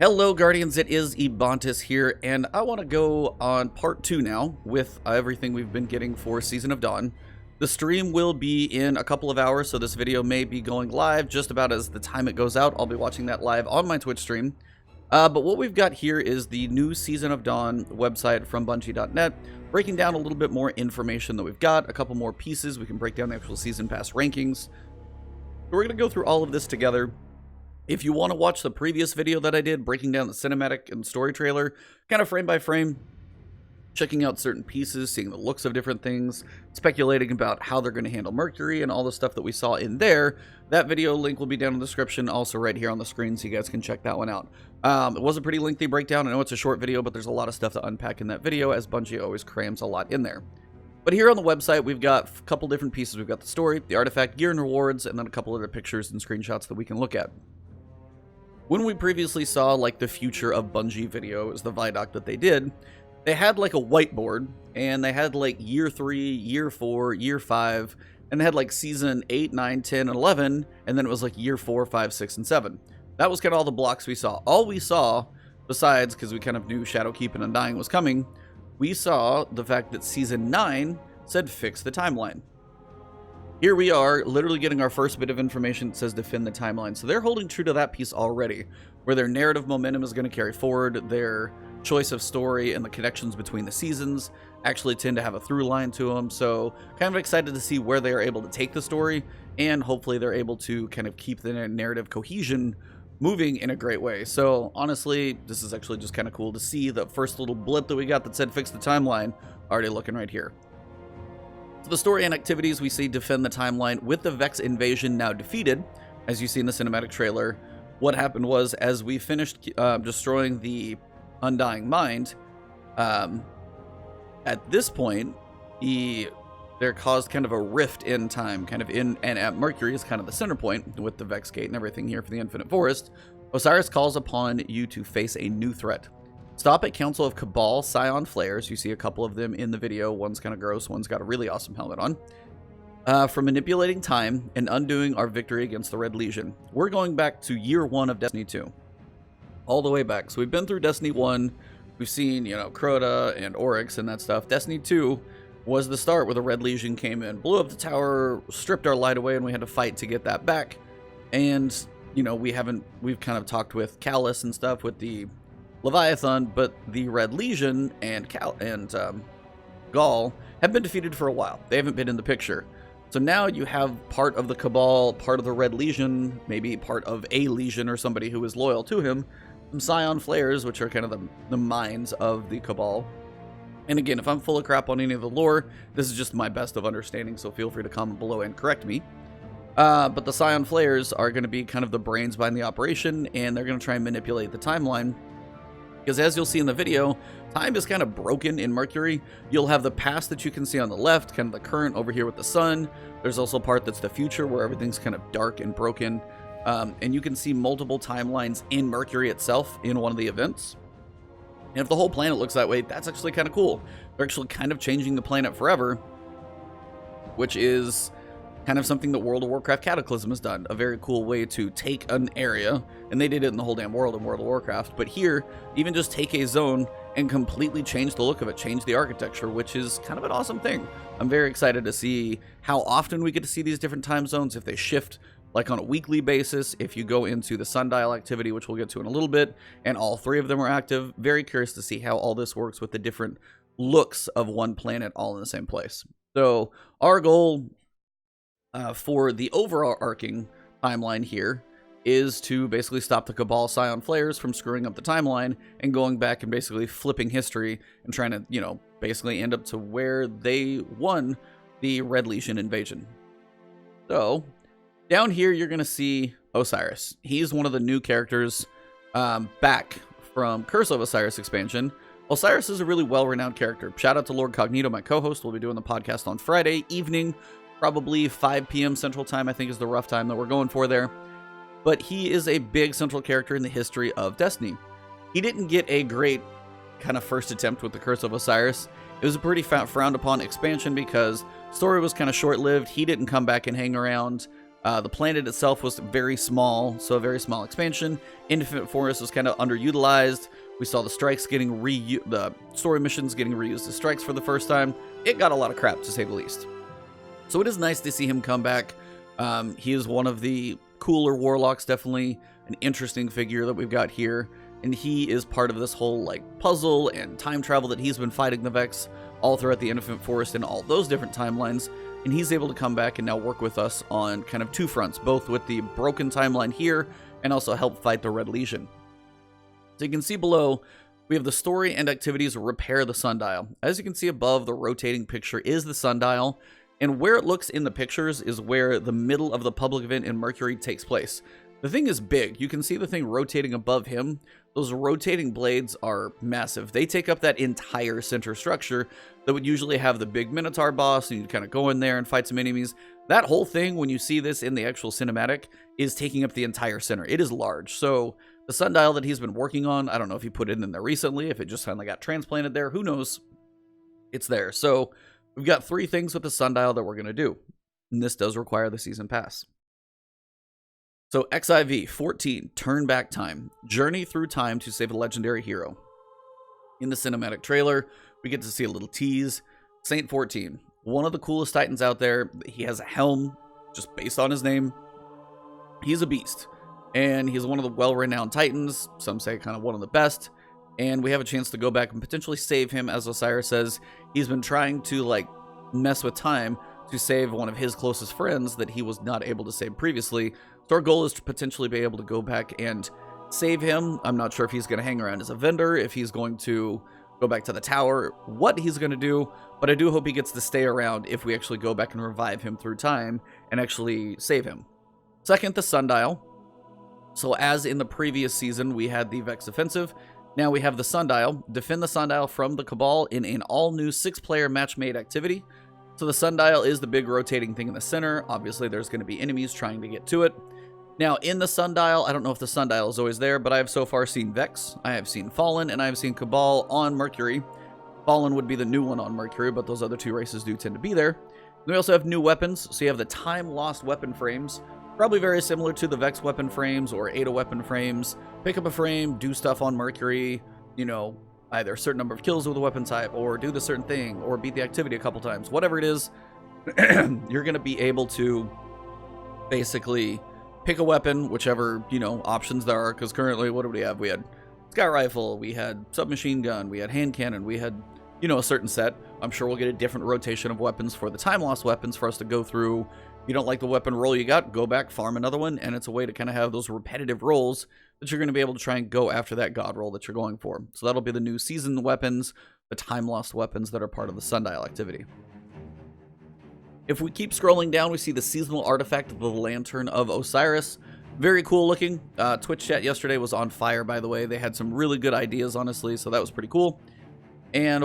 Hello Guardians, it is Ebontis here, and I want to go on part 2 now with everything we've been getting for Season of Dawn. The stream will be in a couple of hours, so this video may be going live just about as the time it goes out. I'll be watching that live on my Twitch stream. But what we've got here is the new Season of Dawn website from Bungie.net, breaking down a little bit more information that we've got, a couple more pieces. We can break down the actual Season Pass rankings. We're going to go through all of this together. If you want to watch the previous video that I did, breaking down the cinematic and story trailer, kind of frame by frame, checking out certain pieces, seeing the looks of different things, speculating about how they're going to handle Mercury and all the stuff that we saw in there, that video link will be down in the description, also right here on the screen, so you guys can check that one out. It was a pretty lengthy breakdown. I know it's a short video, but there's a lot of stuff to unpack in that video, as Bungie always crams a lot in there. But here on the website, we've got a couple different pieces. We've got the story, the artifact, gear and rewards, and then a couple other pictures and screenshots that we can look at. When we previously saw, like, the Future of Bungie video, is the Vidoc that they did, they had, like, a whiteboard, and they had, like, Year 3, Year 4, Year 5, and they had, like, Season 8, 9, 10, and 11, and then it was, like, Year 4, 5, 6, and 7. That was kind of all the blocks we saw. All we saw, besides, because we kind of knew Shadowkeep and Undying was coming, we saw the fact that Season 9 said fix the timeline. Here we are, literally getting our first bit of information that says defend the timeline. So they're holding true to that piece already, where their narrative momentum is going to carry forward, their choice of story and the connections between the seasons actually tend to have a through line to them. So kind of excited to see where they are able to take the story, and hopefully they're able to kind of keep the narrative cohesion moving in a great way. So honestly, this is actually just kind of cool to see the first little blip that we got that said fix the timeline already looking right here. So the story and activities, we see defend the timeline with the Vex invasion now defeated. As you see in the cinematic trailer, what happened was, as we finished destroying the Undying Mind, at this point, there caused kind of a rift in time, kind of in, and at Mercury is kind of the center point with the Vex Gate and everything here for the Infinite Forest. Osiris calls upon you to face a new threat. Stop at Council of Cabal Scion Flares. You see a couple of them in the video. One's kind of gross. One's got a really awesome helmet on. For manipulating time and undoing our victory against the Red Legion. We're going back to Year 1 of Destiny 2. All the way back. So we've been through Destiny 1. We've seen, you know, Crota and Oryx and that stuff. Destiny 2 was the start where the Red Legion came in, blew up the tower, stripped our light away, and we had to fight to get that back. And, you know, we've kind of talked with Callus and stuff with the Leviathan, but the Red Legion and Gaul have been defeated for a while. They haven't been in the picture. So now you have part of the Cabal, part of the Red Legion, maybe part of a Legion or somebody who is loyal to him, some Scion Flares, which are kind of the minds of the Cabal. And again, if I'm full of crap on any of the lore, this is just my best of understanding, so feel free to comment below and correct me. But the Scion Flares are going to be kind of the brains behind the operation, and they're going to try and manipulate the timeline. Because as you'll see in the video, time is kind of broken in Mercury. You'll have the past that you can see on the left, kind of the current over here with the sun. There's also a part that's the future where everything's kind of dark and broken. And you can see multiple timelines in Mercury itself in one of the events. And if the whole planet looks that way, that's actually kind of cool. They're actually kind of changing the planet forever, which is kind of something that World of Warcraft Cataclysm has done. A very cool way to take an area, and they did it in the whole damn world in World of Warcraft, but here, even just take a zone and completely change the look of it, change the architecture, which is kind of an awesome thing. I'm very excited to see how often we get to see these different time zones, if they shift like on a weekly basis, if you go into the Sundial activity, which we'll get to in a little bit, and all three of them are active. Very curious to see how all this works with the different looks of one planet all in the same place. So our goal for the overall arcing timeline here is to basically stop the Cabal Scion Flares from screwing up the timeline and going back and basically flipping history and trying to, you know, basically end up to where they won the Red Legion invasion. So down here, you're going to see Osiris. He's one of the new characters back from Curse of Osiris expansion. Osiris is a really well-renowned character. Shout out to Lord Cognito, my co-host. We'll be doing the podcast on Friday evening, probably 5 p.m. Central Time, I think is the rough time that we're going for there. But he is a big central character in the history of Destiny. He didn't get a great kind of first attempt with the Curse of Osiris. It was a pretty frowned upon expansion because story was kind of short-lived. He didn't come back and hang around. The planet itself was very small, so a very small expansion. Infinite Forest was kind of underutilized. We saw the strikes getting the story missions getting reused as strikes for the first time. It got a lot of crap, to say the least. So it is nice to see him come back. He is one of the cooler warlocks, definitely an interesting figure that we've got here. And he is part of this whole like puzzle and time travel that he's been fighting the Vex all throughout the Infinite Forest and all those different timelines. And he's able to come back and now work with us on kind of two fronts, both with the broken timeline here and also help fight the Red Legion. So you can see below, we have the story and activities repair the sundial. As you can see above, the rotating picture is the sundial, and where it looks in the pictures is where the middle of the public event in Mercury takes place. The thing is big. You can see the thing rotating above him. Those rotating blades are massive. They take up that entire center structure that would usually have the big Minotaur boss, and you kind of go in there and fight some enemies. That whole thing, when you see this in the actual cinematic, is taking up the entire center. It is large. So the sundial that he's been working on, I don't know if he put it in there recently, if it just finally got transplanted there, who knows? It's there. So we've got 3 things with the sundial that we're going to do. And this does require the season pass. So XIV 14, Turn Back Time. Journey through time to save a legendary hero. In the cinematic trailer, we get to see a little tease. Saint 14, one of the coolest titans out there. He has a helm, just based on his name. He's a beast. And he's one of the well-renowned titans. Some say kind of one of the best. And we have a chance to go back and potentially save him. As Osiris says, he's been trying to like mess with time to save one of his closest friends that he was not able to save previously. So our goal is to potentially be able to go back and save him. I'm not sure if he's going to hang around as a vendor, if he's going to go back to the tower, what he's going to do, but I do hope he gets to stay around if we actually go back and revive him through time and actually save him. Second, the sundial. So as in the previous season, we had the Vex offensive. Now we have the sundial. Defend the sundial from the Cabal in an all-new 6-player match-made activity. So the sundial is the big rotating thing in the center. Obviously, there's going to be enemies trying to get to it. Now, in the sundial, I don't know if the sundial is always there, but I have so far seen Vex, I have seen Fallen, and I have seen Cabal on Mercury. Fallen would be the new one on Mercury, but those other 2 races do tend to be there. We also have new weapons, so you have the time-lost weapon frames, probably very similar to the Vex weapon frames or Ada weapon frames. Pick up a frame, do stuff on Mercury, you know, either a certain number of kills with a weapon type, or do the certain thing, or beat the activity a couple times. Whatever it is, you're going to be able to basically pick a weapon, whichever, you know, options there are, because currently, what do we have? We had scout rifle, we had submachine gun, we had hand cannon, we had, you know, a certain set. I'm sure we'll get a different rotation of weapons for the time-lost weapons for us to go through. You don't like the weapon roll you got, go back, farm another one, and it's a way to kind of have those repetitive rolls that you're going to be able to try and go after that god roll that you're going for. So that'll be the new season weapons, the time-lost weapons that are part of the sundial activity. If we keep scrolling down, we see the seasonal artifact of the Lantern of Osiris. Very cool looking. Twitch chat yesterday was on fire, by the way. They had some really good ideas, honestly, so that was pretty cool. And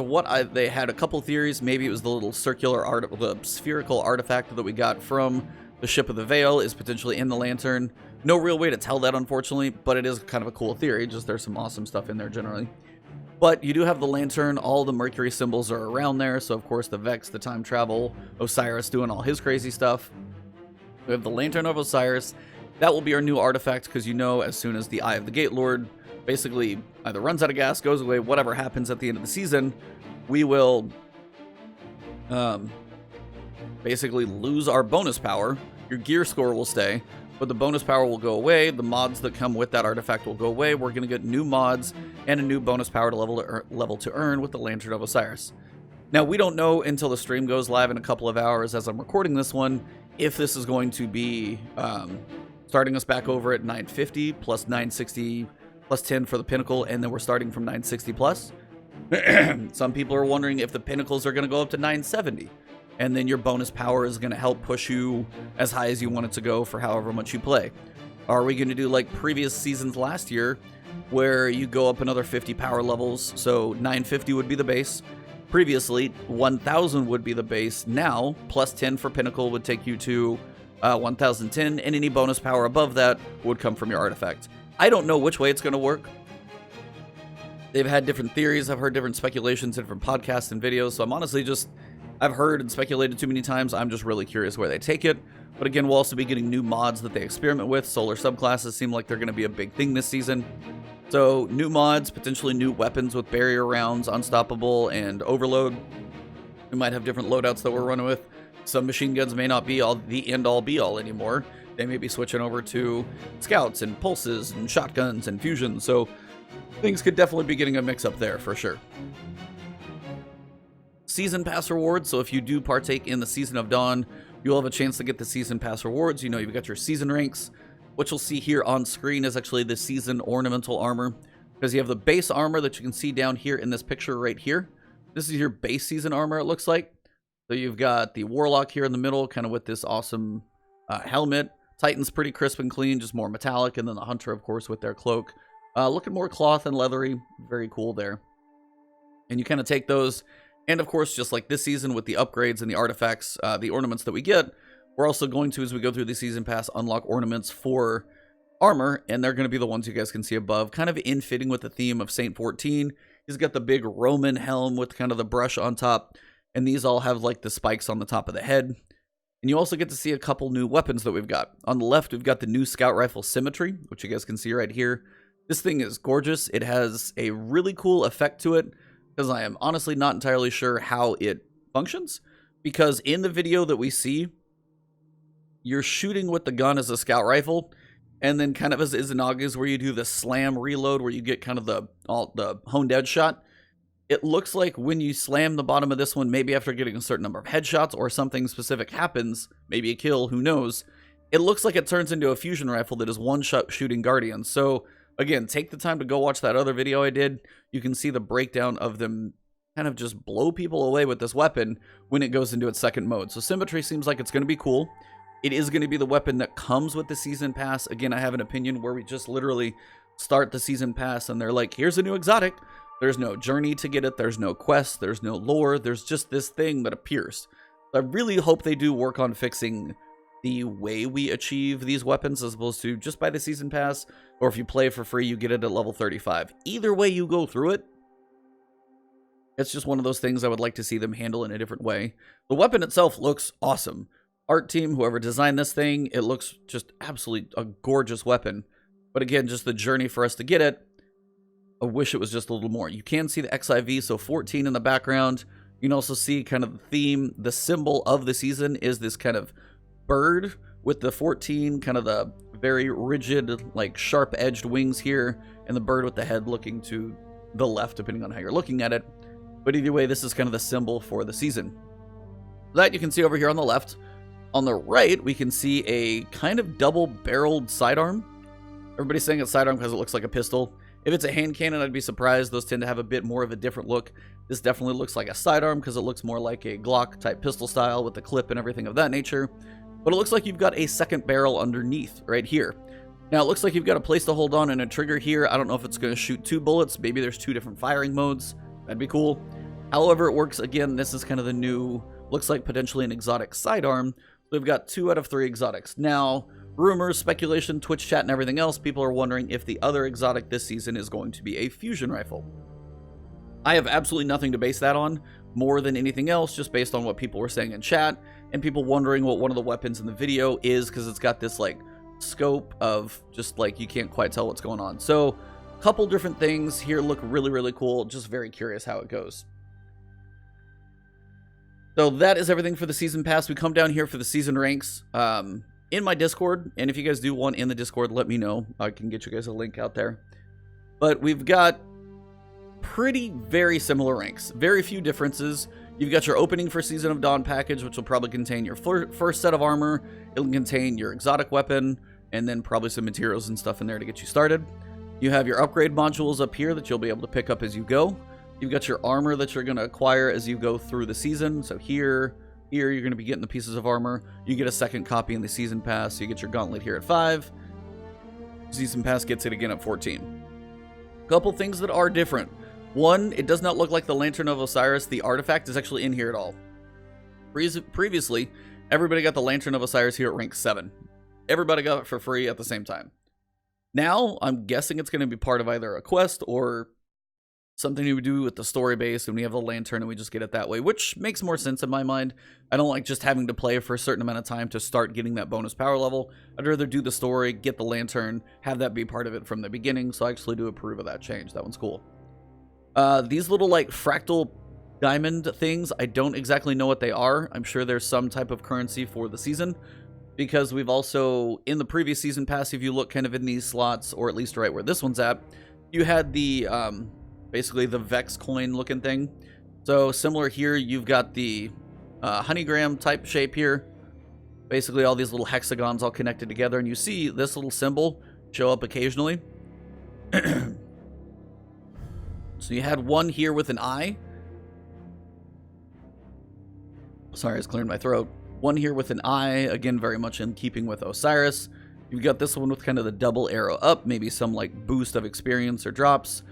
they had a couple theories. Maybe it was the little the spherical artifact that we got from the Ship of the Veil is potentially in the Lantern. No real way to tell that, unfortunately, but it is kind of a cool theory. Just there's some awesome stuff in there generally. But you do have the Lantern. All the Mercury symbols are around there. So, of course, the Vex, the time travel, Osiris doing all his crazy stuff. We have the Lantern of Osiris. That will be our new artifact because, you know, as soon as the Eye of the Gate Lord basically either runs out of gas, goes away, whatever happens at the end of the season, we will basically lose our bonus power. Your gear score will stay, but the bonus power will go away. The mods that come with that artifact will go away. We're going to get new mods and a new bonus power to level to earn with the Lantern of Osiris. Now, we don't know until the stream goes live in a couple of hours as I'm recording this one, if this is going to be starting us back over at 950 plus 960 plus 10 for the pinnacle, and then we're starting from 960 plus. Some people are wondering if the pinnacles are going to go up to 970, and then your bonus power is going to help push you as high as you want it to go for however much you play. Are we going to do like previous seasons last year, where you go up another 50 power levels, so 950 would be the base? Previously, 1000 would be the base. Now, plus 10 for pinnacle would take you to 1010, and any bonus power above that would come from your artifact. I don't know which way it's going to work. They've had different theories. I've heard different speculations in different podcasts and videos. So I'm honestly just I've heard and speculated too many times. I'm just really curious where they take it. But again, we'll also be getting new mods that they experiment with. Solar subclasses seem like they're going to be a big thing this season. So new mods, potentially new weapons with barrier rounds, unstoppable, and overload. We might have different loadouts that we're running with. Some machine guns may not be the end-all be-all anymore. They may be switching over to scouts and pulses and shotguns and fusions. So things could definitely be getting a mix-up there for sure. Season Pass rewards. So if you do partake in the Season of Dawn, you'll have a chance to get the Season Pass rewards. You know, you've got your season ranks. What you'll see here on screen is actually the season ornamental armor, because you have the base armor that you can see down here in this picture right here. This is your base season armor, it looks like. So you've got the Warlock here in the middle, kind of with this awesome helmet. Titan's pretty crisp and clean, just more metallic. And then the Hunter, of course, with their cloak. Looking more cloth and leathery. Very cool there. And you kind of take those. And of course, just like this season with the upgrades and the artifacts, the ornaments that we get, we're also going to, as we go through the Season Pass, unlock ornaments for armor. And they're going to be the ones you guys can see above, kind of in fitting with the theme of Saint 14. He's got the big Roman helm with kind of the brush on top. And these all have like the spikes on the top of the head. And you also get to see a couple new weapons that we've got. On the left, we've got the new Scout Rifle Symmetry, which you guys can see right here. This thing is gorgeous. It has a really cool effect to it, because I am honestly not entirely sure how it functions. Because in the video that we see, you're shooting with the gun as a Scout Rifle, and then kind of as Izanagi's where you do the slam reload, where you get kind of the honed edge shot. It looks like when you slam the bottom of this one, maybe after getting a certain number of headshots or something specific happens, maybe a kill, who knows, it looks like it turns into a fusion rifle that is one-shot shooting Guardians. So again, take the time to go watch that other video I did. You can see the breakdown of them kind of just blow people away with this weapon when it goes into its second mode. So Symmetry seems like it's going to be cool. It is going to be the weapon that comes with the Season Pass. Again, I have an opinion where we just literally start the Season Pass and they're like, here's a new exotic. There's no journey to get it. There's no quest. There's no lore. There's just this thing that appears. I really hope they do work on fixing the way we achieve these weapons, as opposed to just buy the Season Pass, or if you play for free, you get it at level 35. Either way you go through it, it's just one of those things I would like to see them handle in a different way. The weapon itself looks awesome. Art team, whoever designed this thing, it looks just absolutely a gorgeous weapon. But again, just the journey for us to get it, I wish it was just a little more. You can see the XIV, so 14 in the background. You can also see kind of the theme. The symbol of the season is this kind of bird with the 14, kind of the very rigid, like sharp-edged wings here, and the bird with the head looking to the left, depending on how you're looking at it. But either way, this is kind of the symbol for the season. That you can see over here on the left. On the right, we can see a kind of double-barreled sidearm. Everybody's saying it's sidearm because it looks like a pistol. If it's a hand cannon, I'd be surprised. Those tend to have a bit more of a different look. This definitely looks like a sidearm because it looks more like a Glock type pistol style with the clip and everything of that nature. But it looks like you've got a second barrel underneath right here. Now, it looks like you've got a place to hold on and a trigger here. I don't know if it's going to shoot 2 bullets. Maybe there's 2 different firing modes. That'd be cool. However it works, again, this is kind of the new, looks like potentially an exotic sidearm. So we've got 2 out of 3 exotics. Now, rumors, speculation, Twitch chat, and everything else, people are wondering if the other exotic this season is going to be a fusion rifle. I have absolutely nothing to base that on, more than anything else, just based on what people were saying in chat, and people wondering what one of the weapons in the video is, because it's got this, like, scope of just, like, you can't quite tell what's going on. So, a couple different things here look really, really cool. Just very curious how it goes. So that is everything for the Season Pass. We come down here for the season ranks in my Discord. And if you guys do want in the Discord, let me know. I can get you guys a link out there. But we've got very similar ranks. Very few differences. You've got your opening for Season of Dawn package, which will probably contain your first set of armor. It'll contain your exotic weapon, and then probably some materials and stuff in there to get you started. You have your upgrade modules up here that you'll be able to pick up as you go. You've got your armor that you're going to acquire as you go through the season. So here you're going to be getting the pieces of armor. You get a second copy in the Season Pass. So you get your gauntlet here at 5. Season Pass gets it again at 14. Couple things that are different. One, it does not look like the Lantern of Osiris. The artifact is actually in here at all. Previously, everybody got the Lantern of Osiris here at rank 7. Everybody got it for free at the same time. Now, I'm guessing it's going to be part of either a quest or something we do with the story base, and we have the lantern and we just get it that way, which makes more sense in my mind. I don't like just having to play for a certain amount of time to start getting that bonus power level. I'd rather do the story, get the lantern, have that be part of it from the beginning, so I actually do approve of that change. That one's cool. These little like fractal diamond things, I don't exactly know what they are. I'm sure there's some type of currency for the season, because we've also, in the previous season pass, if you look kind of in these slots, or at least right where this one's at, you had the basically the Vex coin looking thing. So similar here, you've got the honeygram type shape here. Basically all these little hexagons all connected together, and you see this little symbol show up occasionally. So you had one here with an eye. Sorry, I was clearing my throat. One here with an eye, again very much in keeping with Osiris. You've got this one with kind of the double arrow up, maybe some like boost of experience or drops.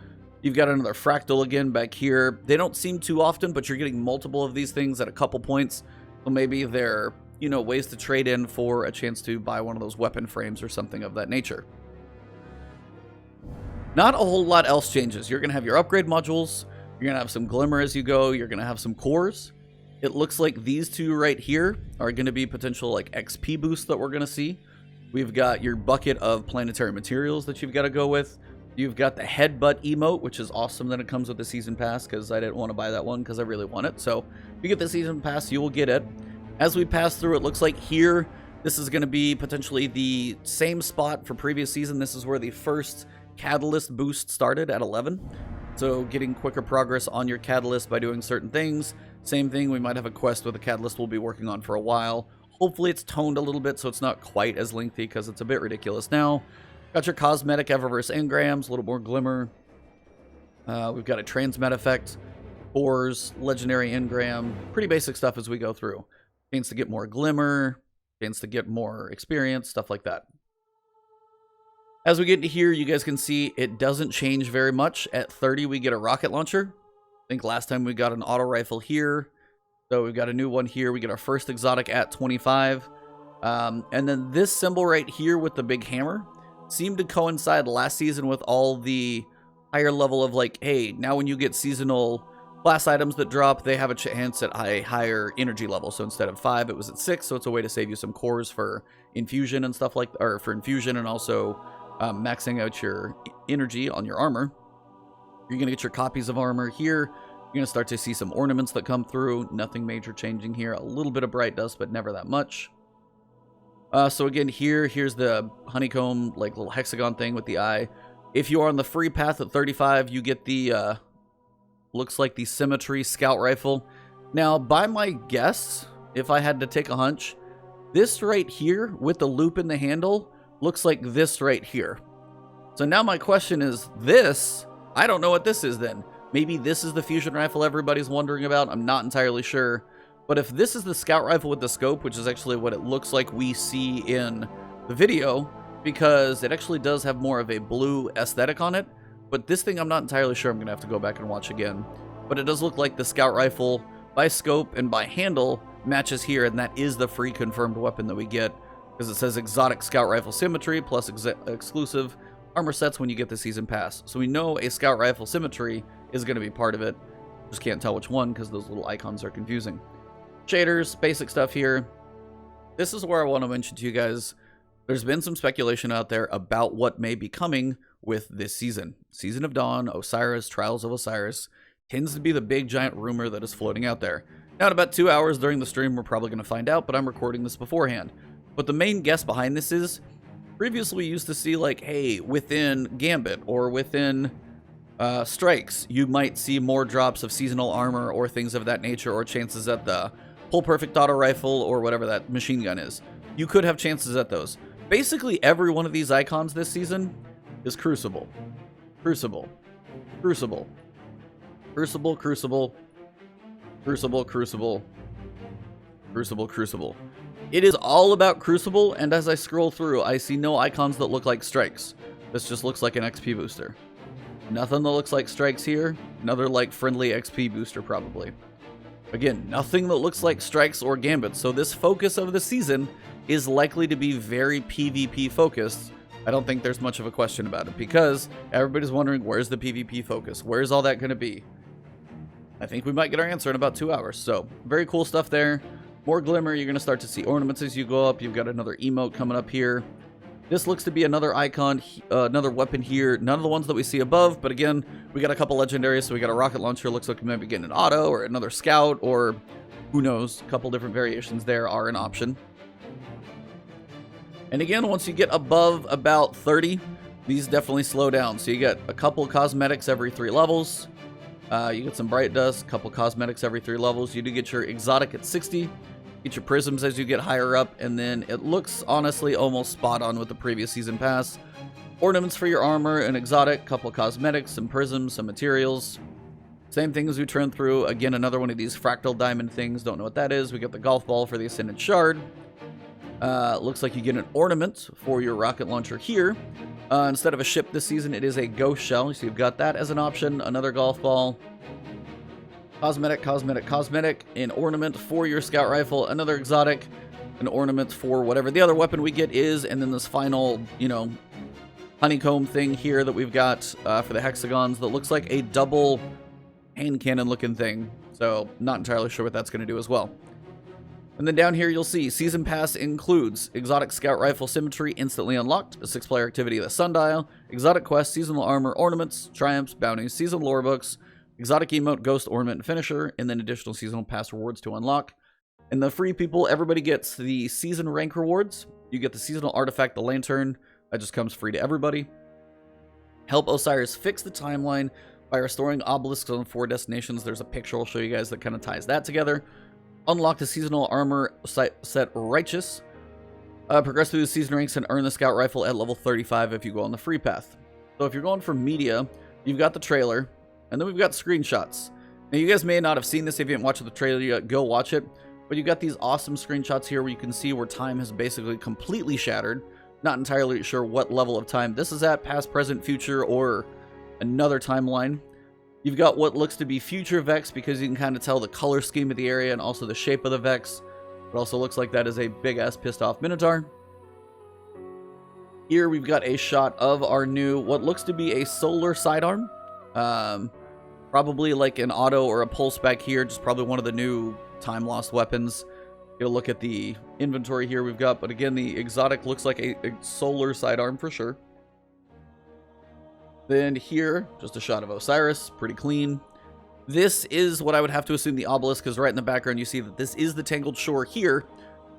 You've got another fractal again back here. They don't seem too often, but you're getting multiple of these things at a couple points. So maybe they're, you know, ways to trade in for a chance to buy one of those weapon frames or something of that nature. Not a whole lot else changes. You're going to have your upgrade modules. You're going to have some glimmer as you go. You're going to have some cores. It looks like these two right here are going to be potential like XP boosts that we're going to see. We've got your bucket of planetary materials that you've got to go with. You've got the headbutt emote, which is awesome that it comes with the season pass, because I didn't want to buy that one because I really want it. So if you get the season pass, you will get it. As we pass through, it looks like here, this is going to be potentially the same spot for previous season. This is where the first catalyst boost started at 11. So getting quicker progress on your catalyst by doing certain things. Same thing, we might have a quest with a catalyst we'll be working on for a while. Hopefully it's toned a little bit so it's not quite as lengthy, because it's a bit ridiculous now. Got your cosmetic Eververse engrams, a little more glimmer. We've got a transmet effect, ores, legendary engram, pretty basic stuff as we go through. Chance to get more glimmer, chance to get more experience, stuff like that. As we get into here, you guys can see it doesn't change very much. At 30, we get a rocket launcher. I think last time we got an auto rifle here. So we've got a new one here. We get our first exotic at 25. And then this symbol right here with the big hammer seemed to coincide last season with all the higher level of like, hey, now when you get seasonal class items that drop, they have a chance at a higher energy level. So instead of 5, it was at 6. So it's a way to save you some cores for infusion and stuff like, or for infusion, and also maxing out your energy on your armor. You're going to get your copies of armor here. You're going to start to see some ornaments that come through. Nothing major changing here. A little bit of bright dust, but never that much. So again, here's the honeycomb, like little hexagon thing with the eye. If you are on the free path at 35, you get the, looks like the symmetry scout rifle. Now, by my guess, if I had to take a hunch, this right here with the loop in the handle looks like this right here. So now my question is this, I don't know what this is then. Maybe this is the fusion rifle everybody's wondering about. I'm not entirely sure. But if this is the scout rifle with the scope, which is actually what it looks like we see in the video, because it actually does have more of a blue aesthetic on it. But this thing, I'm not entirely sure. I'm going to have to go back and watch again. But it does look like the scout rifle by scope and by handle matches here, and that is the free confirmed weapon that we get, because it says exotic scout rifle symmetry plus exclusive armor sets when you get the season pass. So we know a scout rifle symmetry is going to be part of it. Just can't tell which one because those little icons are confusing. Shaders, basic stuff here. This is where I want to mention to you guys, there's been some speculation out there about what may be coming with this season. Season of Dawn, Osiris, Trials of Osiris tends to be the big giant rumor that is floating out there. Now in about 2 hours during the stream, we're probably going to find out, but I'm recording this beforehand. But the main guess behind this is, previously we used to see like, hey, within Gambit or within Strikes, you might see more drops of seasonal armor or things of that nature, or chances at the Pull Perfect Auto Rifle or whatever that machine gun is. You could have chances at those. Basically every one of these icons this season is Crucible. Crucible. Crucible. Crucible, Crucible. Crucible, Crucible. Crucible, Crucible. It is all about Crucible, and as I scroll through, I see no icons that look like Strikes. This just looks like an XP booster. Nothing that looks like Strikes here. Another like friendly XP booster probably. Again, nothing that looks like Strikes or Gambit, so this focus of the season is likely to be very PvP focused, I don't think there's much of a question about it, because everybody's wondering, where's the PvP focus? Where's all that going to be? I think we might get our answer in about 2 hours. So, very cool stuff there. More glimmer. You're going to start to see ornaments as you go up. You've got another emote coming up here. This looks to be another icon, another weapon here. None of the ones that we see above, but again, we got a couple legendaries. So we got a rocket launcher. Looks like we might be getting an auto or another scout, or who knows. A couple different variations there are an option. And again, once you get above about 30, these definitely slow down. So you get a couple cosmetics every 3 levels. You get some bright dust, a couple cosmetics every 3 levels. You do get your exotic at 60. Get your prisms as you get higher up, and then it looks honestly almost spot on with the previous season pass. Ornaments for your armor, an exotic, couple cosmetics, some prisms, some materials. Same thing as we turn through. Again, another one of these fractal diamond things. Don't know what that is. We got the golf ball for the Ascended Shard. Looks like you get an ornament for your rocket launcher here. Instead of a ship this season, it is a ghost shell. So you've got that as an option. Another golf ball. Cosmetic, cosmetic, cosmetic. An ornament for your scout rifle. Another exotic. An ornament for whatever the other weapon we get is. And then this final, you know, honeycomb thing here that we've got for the hexagons that looks like a double hand cannon looking thing. So not entirely sure what that's going to do as well. And then down here you'll see Season Pass includes Exotic Scout Rifle Symmetry instantly unlocked, a 6-player activity of the Sundial, Exotic Quest, Seasonal Armor, Ornaments, Triumphs, Bounties, Seasonal Lore Books, Exotic Emote, Ghost, Ornament, and Finisher, and then additional Seasonal Pass rewards to unlock. And the free people, everybody gets the Season Rank rewards. You get the Seasonal Artifact, the Lantern. That just comes free to everybody. Help Osiris fix the timeline by restoring obelisks on 4 destinations. There's a picture I'll show you guys that kind of ties that together. Unlock the seasonal armor set Righteous. Progress through the season ranks and earn the scout rifle at level 35 if you go on the free path. So if you're going for media, you've got the trailer, and then we've got screenshots. Now you guys may not have seen this if you haven't watched the trailer yet, go watch it. But you've got these awesome screenshots here where you can see where time has basically completely shattered. Not entirely sure what level of time this is at, past, present, future, or another timeline. You've got what looks to be future Vex because you can kind of tell the color scheme of the area and also the shape of the Vex. It also looks like that is a big-ass pissed-off Minotaur. Here we've got a shot of our new, what looks to be a solar sidearm. Probably like an auto or a pulse back here, just probably one of the new time-lost weapons. Get a look at the inventory here we've got, but again, the exotic looks like a solar sidearm for sure. Then here, just a shot of Osiris, pretty clean. This is what I would have to assume the obelisk, because right in the background you see that this is the Tangled Shore here.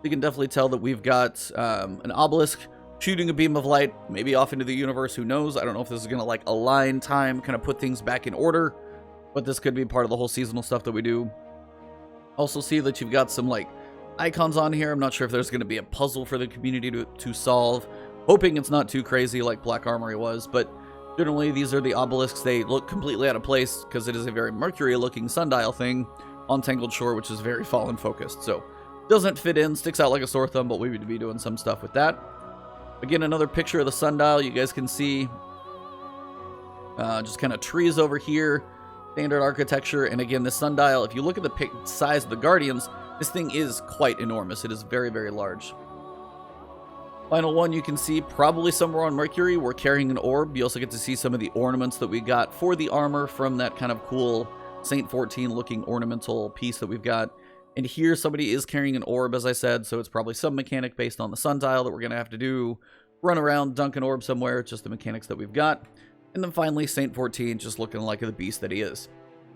You can definitely tell that we've got an obelisk shooting a beam of light, maybe off into the universe, who knows. I don't know if this is going to like align time, kind of put things back in order, but this could be part of the whole seasonal stuff that we do. Also see that you've got some like icons on here. I'm not sure if there's going to be a puzzle for the community to solve. Hoping it's not too crazy like Black Armory was, but generally, these are the obelisks. They look completely out of place because it is a very Mercury-looking sundial thing on Tangled Shore, which is very fallen-focused. So, doesn't fit in, sticks out like a sore thumb, but we would be doing some stuff with that. Again, another picture of the sundial. You guys can see just kind of trees over here, standard architecture. And again, the sundial, if you look at the size of the Guardians, this thing is quite enormous. It is very, very large. Final one, you can see probably somewhere on Mercury, we're carrying an orb. You also get to see some of the ornaments that we got for the armor from that kind of cool Saint 14 looking ornamental piece that we've got. And here somebody is carrying an orb, as I said, so it's probably some mechanic based on the sundial that we're going to have to do. Run around, dunk an orb somewhere, it's just the mechanics that we've got. And then finally, Saint 14 just looking like the beast that he is.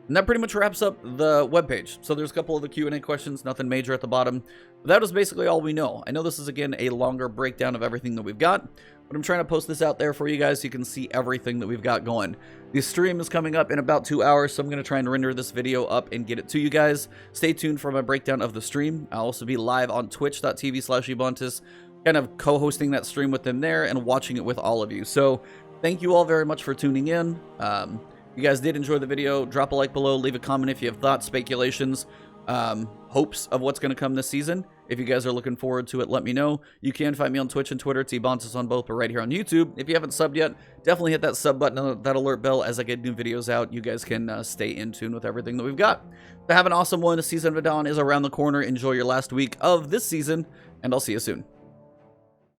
And that pretty much wraps up the webpage. So there's a couple of the Q&A questions, nothing major at the bottom. But that was basically all we know. I know this is, again, a longer breakdown of everything that we've got, but I'm trying to post this out there for you guys so you can see everything that we've got going. The stream is coming up in about 2 hours, so I'm going to try and render this video up and get it to you guys. Stay tuned for my breakdown of the stream. I'll also be live on twitch.tv/Ebontis, kind of co-hosting that stream with them there and watching it with all of you. So thank you all very much for tuning in. If you guys did enjoy the video, drop a like below, leave a comment if you have thoughts, speculations, hopes of what's going to come this season. If you guys are looking forward to it, let me know. You can find me on Twitch and Twitter. It's Ebontis on both, but right here on YouTube. If you haven't subbed yet, definitely hit that sub button, that alert bell as I get new videos out. You guys can stay in tune with everything that we've got. So have an awesome one. The season of Dawn is around the corner. Enjoy your last week of this season, and I'll see you soon.